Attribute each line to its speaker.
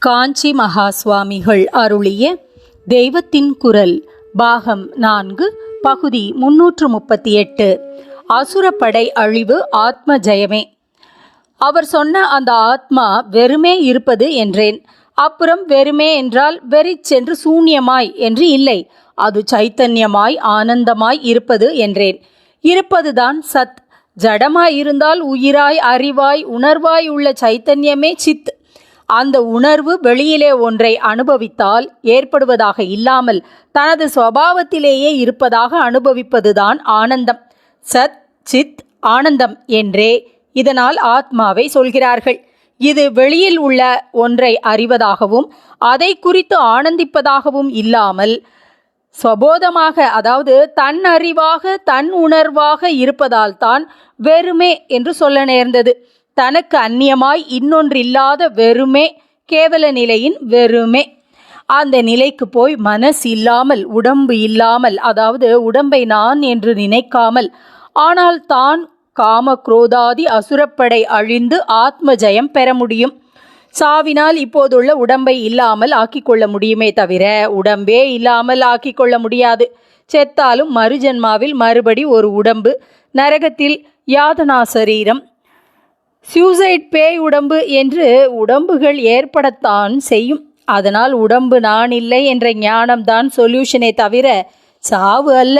Speaker 1: காஞ்சி மகா சுவாமிகள் அருளிய தெய்வத்தின் குரல் பாகம் 4 பகுதி 338 அசுரப்படை அழிவு ஆத்ம ஜெயமே. அவர் சொன்ன அந்த ஆத்மா வெறுமே இருப்பது என்றேன். அப்புறம் வெறுமே என்றால் வெறிச்சென்று சூன்யமாய் என்று இல்லை, அது சைத்தன்யமாய் ஆனந்தமாய் இருப்பது என்றேன். இருப்பதுதான் சத். ஜடமாய் இருந்தால் உயிராய் அறிவாய் உணர்வாய் உள்ள சைத்தன்யமே சித். அந்த உணர்வு வெளியிலே ஒன்றை அனுபவித்தால் ஏற்படுவதாக இல்லாமல் தனது சுபாவத்திலேயே இருப்பதாக அனுபவிப்பதுதான் ஆனந்தம். சத் சித் ஆனந்தம் என்றே இதனால் ஆத்மாவை சொல்கிறார்கள். இது வெளியில் உள்ள ஒன்றை அறிவதாகவும் அதை குறித்து ஆனந்திப்பதாகவும் இல்லாமல் சுபோதமாக, அதாவது தன் அறிவாக தன் உணர்வாக இருப்பதால் தான் வெறுமே என்று சொல்ல நேர்ந்தது. தனக்கு அந்நியமாய் இன்னொன்றில்லாத வெறுமே கேவல நிலையின் வெறுமே. அந்த நிலைக்கு போய் மனசு இல்லாமல் உடம்பு இல்லாமல், அதாவது உடம்பை நான் என்று நினைக்காமல், ஆனால் தான் காம குரோதாதி அசுரப்படை அழிந்து ஆத்ம ஜெயம் பெற முடியும். சாவினால் இப்போதுள்ள உடம்பை இல்லாமல் ஆக்கிக்கொள்ள முடியுமே தவிர உடம்பே இல்லாமல் ஆக்கிக்கொள்ள முடியாது. செத்தாலும் மறுஜன்மாவில் மறுபடி ஒரு உடம்பு, நரகத்தில் யாதனா சரீரம், சூசைட் பேய் உடம்பு என்று உடம்புகள் ஏற்படத்தான் செய்யும். அதனால் உடம்பு நான் இல்லை என்ற ஞானம்தான் சொல்யூஷனே தவிர சாவு அல்ல.